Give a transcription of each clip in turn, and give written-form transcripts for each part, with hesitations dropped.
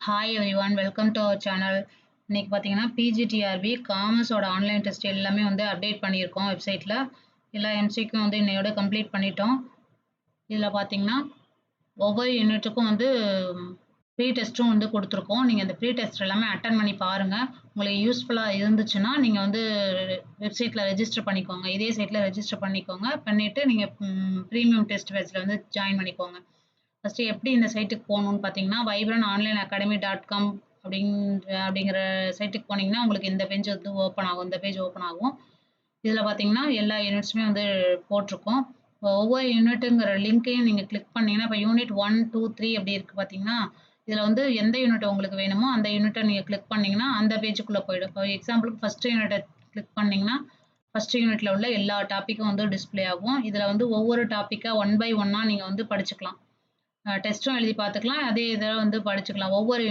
Hi everyone, welcome to our channel. இன்னைக்கு பார்த்தீங்கன்னா PGTRB காமர்ஸோட online test எல்லாமே வந்து அப்டேட் பண்ணியிருக்கோம் வெப்சைட்டில். எல்லா எம்சிக்கும் வந்து இன்னையோட கம்ப்ளீட் பண்ணிட்டோம். இதில் பார்த்தீங்கன்னா ஒவ்வொரு யூனிட்டுக்கும் வந்து ப்ரீ டெஸ்ட்டும் வந்து கொடுத்துருக்கோம். நீங்கள் அந்த ப்ரீ டெஸ்ட் எல்லாமே அட்டன் பண்ணி பாருங்கள். உங்களுக்கு யூஸ்ஃபுல்லாக இருந்துச்சுன்னா நீங்கள் வந்து வெப்சைட்டில் ரெஜிஸ்டர் பண்ணிக்கோங்க. இதே சைட்டில் ரெஜிஸ்டர் பண்ணிக்கோங்க. பண்ணிவிட்டு நீங்கள் ப்ரீமியம் டெஸ்ட் பேட்சில் வந்து ஜாயின் பண்ணிக்கோங்க. ஃபஸ்ட்டு எப்படி இந்த சைட்டுக்கு போகணுன்னு பார்த்தீங்கன்னா vibrant-online-academy.com அப்படிங்கிற சைட்டுக்கு போனீங்கன்னா உங்களுக்கு இந்த பேஜ் வந்து ஓப்பன் ஆகும். இந்த பேஜ் ஓப்பன் ஆகும். இதில் பார்த்தீங்கன்னா எல்லா யூனிட்ஸுமே வந்து போட்டிருக்கோம். ஒவ்வொரு யூனிட்டுங்கிற லிங்க்கையும் நீங்கள் கிளிக் பண்ணீங்கன்னா இப்போ யூனிட் 1, 2, 3 அப்படி இருக்குது பார்த்தீங்கன்னா இதில் வந்து எந்த யூனிட் உங்களுக்கு வேணுமோ அந்த யூனிட்டை நீங்கள் கிளிக் பண்ணிங்கன்னா அந்த பேஜுக்குள்ளே போயிடும். இப்போ எக்ஸாம்பிளுக்கு ஃபஸ்ட்டு யூனிட்டை கிளிக் பண்ணிங்கன்னா ஃபஸ்ட்டு யூனிட்டில் உள்ள எல்லா டாப்பிக்கும் வந்து டிஸ்பிளே ஆகும். இதில் வந்து ஒவ்வொரு டாப்பிக்காக 1 by 1 நீங்கள் வந்து படிச்சுக்கலாம். டெஸ்ட்டும் எழுதி பார்த்துக்கலாம். அதே இதை வந்து படிச்சுக்கலாம். ஒவ்வொரு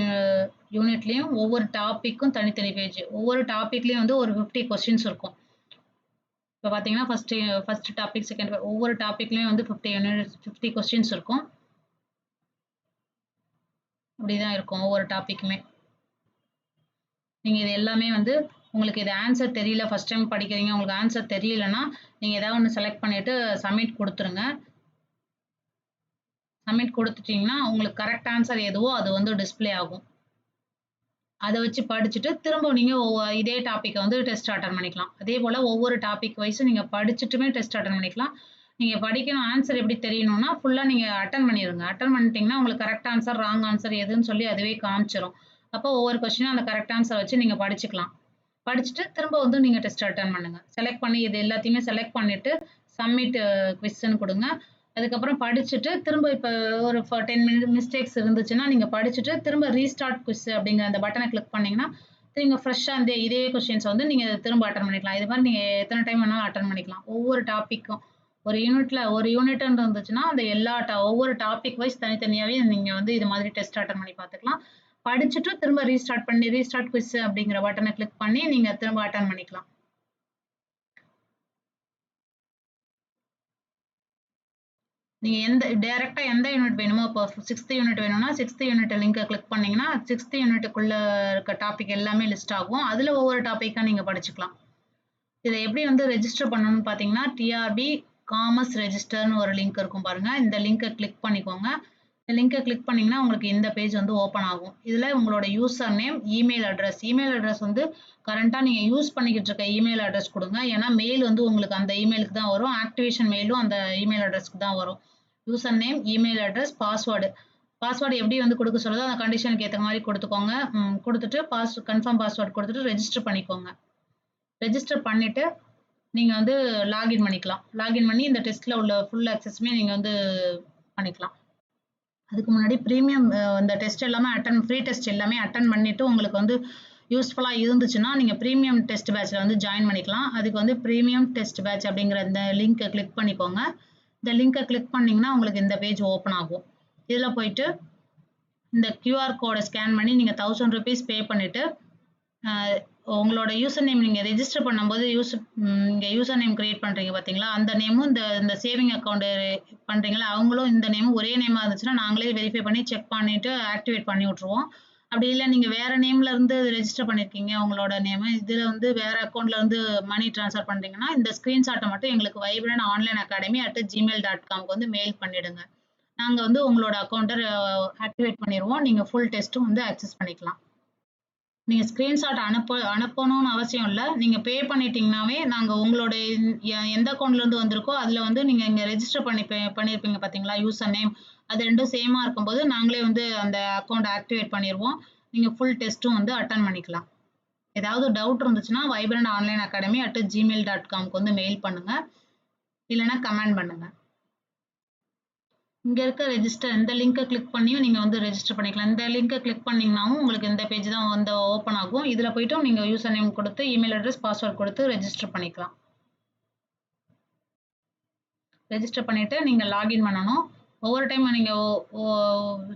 யூனிட்லேயும் ஒவ்வொரு டாப்பிக்கும் தனித்தனி பேஜ். ஒவ்வொரு டாப்பிக்லேயும் வந்து ஒரு 50 கொஸ்டின்ஸ் இருக்கும். இப்போ பார்த்தீங்கன்னா ஃபஸ்ட்டு டாபிக், செகண்ட் ஒவ்வொரு டாப்பிக்லேயும் வந்து 50 கொஸ்டின்ஸ் இருக்கும். அப்படி தான் இருக்கும் ஒவ்வொரு டாப்பிக்குமே. நீங்கள் இது எல்லாமே வந்து உங்களுக்கு இது ஆன்சர் தெரியல, ஃபஸ்ட் டைம் படிக்கிறீங்க, உங்களுக்கு ஆன்சர் தெரியலன்னா நீங்கள் ஏதாவது ஒன்று செலக்ட் பண்ணிவிட்டு சப்மிட் கொடுத்துருங்க. சப்மிட் கொடுத்துட்டிங்கன்னா உங்களுக்கு கரெக்ட் ஆன்சர் எதுவோ அது வந்து டிஸ்பிளே ஆகும். அதை வச்சு படிச்சுட்டு திரும்ப நீங்கள் இதே டாப்பிக்கை வந்து டெஸ்ட் அட்டன் பண்ணிக்கலாம். அதே போல் ஒவ்வொரு டாபிக் வைஸும் நீங்கள் படிச்சுட்டுமே டெஸ்ட் அட்டன் பண்ணிக்கலாம். நீங்கள் படிக்கணும் ஆன்சர் எப்படி தெரியணும்னா ஃபுல்லாக நீங்கள் அட்டன் பண்ணிடுங்க. அட்டன் பண்ணிட்டீங்கன்னா உங்களுக்கு கரெக்ட் ஆன்சர், ராங் ஆன்சர் எதுன்னு சொல்லி அதுவே காமிச்சிரும். அப்போ ஒவ்வொரு கொஸ்டினும் அந்த கரெக்ட் ஆன்சர் வச்சு நீங்கள் படிச்சுக்கலாம். படிச்சுட்டு திரும்ப வந்து நீங்கள் டெஸ்ட் அட்டன் பண்ணுங்கள். செலக்ட் பண்ணி இது எல்லாத்தையுமே செலக்ட் பண்ணிவிட்டு சப்மிட் குவிஸ்ன்னு கொடுங்க. அதுக்கப்புறம் படிச்சுட்டு திரும்ப இப்போ ஒரு 10 மிஸ்டேக்ஸ் இருந்துச்சுன்னா நீங்கள் படிச்சுட்டு திரும்ப ரீஸ்டார்ட் குவிஸ் அப்படிங்கிற அந்த பட்டனை கிளிக் பண்ணிங்கன்னா திரும்ப ஃப்ரெஷ்ஷாக இதே கொஸ்டின்ஸ் வந்து நீங்கள் திரும்ப அட்டன் பண்ணிக்கலாம். இது மாதிரி நீங்கள் எத்தனை டைம் வேணாலும் அட்டன் பண்ணிக்கலாம். ஒவ்வொரு டாப்பிக்கும் ஒரு யூனிட்னு இருந்துச்சுன்னா அந்த ஒவ்வொரு டாபிக் வைஸ் தனித்தனியாகவே நீங்கள் வந்து இது மாதிரி டெஸ்ட் அட்டன் பண்ணி பார்த்துக்கலாம். படிச்சுட்டு திரும்ப ரீஸ்டார்ட் குவிஸ் அப்படிங்கிற பட்டனை கிளிக் பண்ணி நீங்கள் திரும்ப அட்டன் பண்ணிக்கலாம். நீங்கள் டைரெக்டாக எந்த யூனிட் வேணுமோ இப்போ 6th யூனிட் வேணும்னா 6th யூனிட் லிங்கை கிளிக் பண்ணிங்கன்னா 6th யூனிட்டுக்குள்ளே இருக்க டாபிக் எல்லாமே லிஸ்ட் ஆகும். அதில் ஒவ்வொரு டாப்பிக்காக நீங்கள் படிச்சுக்கலாம். இதை எப்படி வந்து ரெஜிஸ்டர் பண்ணணும்னு பார்த்தீங்கன்னா டிஆர்பி காமர்ஸ் ரெஜிஸ்டர்னு ஒரு லிங்க் இருக்கும் பாருங்கள். இந்த லிங்கை கிளிக் பண்ணிக்கோங்க. இந்த லிங்கை கிளிக் பண்ணிங்கன்னா உங்களுக்கு இந்த பேஜ் வந்து ஓப்பன் ஆகும். இதில் உங்களோட யூசர் நேம், இமெயில் அட்ரஸ் வந்து கரண்ட்டாக நீங்கள் யூஸ் பண்ணிக்கிட்டு இருக்க இமெயில் அட்ரஸ் கொடுங்க. ஏன்னா மெயில் வந்து உங்களுக்கு அந்த இமெயிலுக்கு தான் வரும். ஆக்டிவேஷன் மெயிலும் அந்த இமெயில் அட்ரஸ்க்கு தான் வரும். User name, email address, password எப்படி வந்து கொடுக்க சொல்லுதோ அந்த கண்டிஷனுக்கு ஏற்ற மாதிரி கொடுத்துக்கோங்க. கொடுத்துட்டு கன்ஃபார்ம் பாஸ்வேர்டு கொடுத்துட்டு ரெஜிஸ்டர் பண்ணிக்கோங்க. ரெஜிஸ்டர் பண்ணிவிட்டு நீங்கள் வந்து லாகின் பண்ணிக்கலாம். லாகின் பண்ணி இந்த டெஸ்ட்டில் உள்ள ஃபுல் ஆக்சஸுமே நீங்கள் வந்து பண்ணிக்கலாம். அதுக்கு முன்னாடி ப்ரீமியம் இந்த டெஸ்ட் எல்லாமே ஃப்ரீ டெஸ்ட் எல்லாமே அட்டன் பண்ணிவிட்டு உங்களுக்கு வந்து யூஸ்ஃபுல்லாக இருந்துச்சுன்னா நீங்கள் ப்ரீமியம் டெஸ்ட் பேட்சில் வந்து ஜாயின் பண்ணிக்கலாம். அதுக்கு வந்து ப்ரீமியம் டெஸ்ட் பேட்ச் அப்படிங்கிற இந்த லிங்க்கை கிளிக் பண்ணிக்கோங்க. இந்த லிங்கை கிளிக் பண்ணிங்கன்னா உங்களுக்கு இந்த பேஜ் ஓப்பன் ஆகும். இதில் போயிட்டு இந்த கியூஆர் கோடை ஸ்கேன் பண்ணி நீங்கள் 1000 rupees பே பண்ணிவிட்டு உங்களோட யூசர் நேம் நீங்கள் ரெஜிஸ்டர் பண்ணும்போது இங்கே யூசர் நேம் க்ரியேட் பண்ணுறீங்க பார்த்தீங்களா, அந்த நேமும் இந்த சேவிங் அக்கௌண்ட்டு பண்ணுறீங்களா அவங்களும் இந்த நேமும் ஒரே நேமாக இருந்துச்சுன்னா நாங்களே வெரிஃபை பண்ணி செக் பண்ணிவிட்டு ஆக்டிவேட் பண்ணி விட்ருவோம். அப்படி இல்லை நீங்கள் வேறு நேம்லேருந்து ரெஜிஸ்டர் பண்ணியிருக்கீங்க உங்களோட நேமு, இதில் வந்து வேறு அக்கௌண்ட்லேருந்து மணி ட்ரான்ஸ்ஃபர் பண்ணுறீங்கன்னா இந்த ஸ்க்ரீன்ஷாட்டை மட்டும் எங்களுக்கு vibrant-online-academy@gmail.comக்கு வந்து மெயில் பண்ணிவிடுங்க. நாங்கள் வந்து உங்களோட அக்கௌண்ட்டை ஆக்டிவேட் பண்ணிடுவோம். நீங்கள் ஃபுல் டெஸ்ட்டும் வந்து ஆக்சஸ் பண்ணிக்கலாம். நீங்கள் ஸ்க்ரீன்ஷாட் அனுப்பணும்னு அவசியம் இல்லை. நீங்கள் பே பண்ணிட்டீங்கன்னாவே நாங்கள் உங்களோட எந்த அக்கௌண்ட்லேருந்து வந்திருக்கோ அதில் வந்து நீங்கள் இங்கே ரெஜிஸ்டர் பண்ணியிருப்பீங்க பார்த்தீங்களா யூசர் நேம், அது ரெண்டும் சேமாக இருக்கும்போது நாங்களே வந்து அந்த அக்கௌண்ட் ஆக்டிவேட் பண்ணிடுவோம். நீங்கள் ஃபுல் டெஸ்ட்டும் வந்து அட்டன் பண்ணிக்கலாம். ஏதாவது டவுட் இருந்துச்சுன்னா vibrant-online-academy@gmail.comக்கு வந்து மெயில் பண்ணுங்கள், இல்லைனா கமெண்ட் பண்ணுங்கள். இங்கே இருக்க ரெஜிஸ்டர் இந்த லிங்கை கிளிக் பண்ணியும் நீங்கள் வந்து ரெஜிஸ்டர் பண்ணிக்கலாம். இந்த லிங்கை கிளிக் பண்ணிங்கனாவும் உங்களுக்கு இந்த பேஜ் தான் வந்து ஓப்பன் ஆகும். இதில் போய்ட்டும் நீங்கள் யூசர் நேம் கொடுத்து இமெயில் அட்ரஸ், பாஸ்வேர்ட் கொடுத்து ரெஜிஸ்டர் பண்ணிக்கலாம். ரெஜிஸ்டர் பண்ணிவிட்டு நீங்கள் லாகின் பண்ணணும். ஒவ்வொரு டைம் நீங்கள்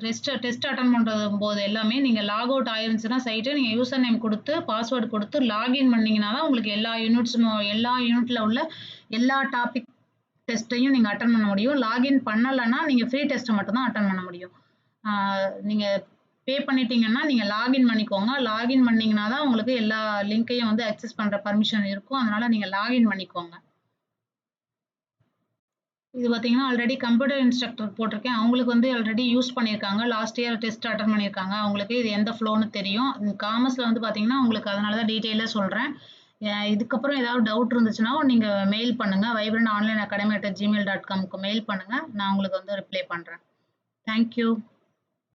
டெஸ்ட் அட்டன் பண்ணுறது போது எல்லாமே நீங்கள் லாக் அவுட் ஆயிருந்துச்சுன்னா சைட்டு நீங்கள் யூசர் நேம் கொடுத்து பாஸ்வேர்டு கொடுத்து லாகின் பண்ணிங்கன்னா தான் உங்களுக்கு எல்லா யூனிட்டில் உள்ள எல்லா டாபிக் டெஸ்ட்டையும் நீங்கள் அட்டன் பண்ண முடியும். லாகின் பண்ணலைன்னா நீங்கள் ஃப்ரீ டெஸ்ட்டை மட்டும் தான் அட்டன் பண்ண முடியும். நீங்கள் பே பண்ணிட்டீங்கன்னா நீங்கள் லாகின் பண்ணிக்கோங்க. லாகின் பண்ணீங்கன்னா தான் உங்களுக்கு எல்லா லிங்க்கையும் வந்து அக்சஸ் பண்ணுற பர்மிஷன் இருக்கும். அதனால நீங்கள் லாகின் பண்ணிக்கோங்க. இது பார்த்தீங்கன்னா ஆல்ரெடி கம்ப்யூட்டர் இன்ஸ்ட்ரக்டர் போட்டிருக்கேன். அவங்களுக்கு வந்து ஆல்ரெடி யூஸ் பண்ணியிருக்காங்க. லாஸ்ட் இயர் டெஸ்ட் அட்டன் பண்ணியிருக்காங்க. அவங்களுக்கு இது எந்த ஃப்ளோன்னு தெரியும். காமர்ஸில் வந்து பார்த்தீங்கன்னா உங்களுக்கு அதனால தான் டீட்டெயிலாக சொல்கிறேன். இதுக்கப்புறம் ஏதாவது டவுட் இருந்துச்சுன்னா நீங்கள் மெயில் பண்ணுங்கள். vibrant online academy@gmail.com மெயில் பண்ணுங்கள். நான் உங்களுக்கு வந்து ரிப்ளை பண்ணுறேன். தேங்க்யூ.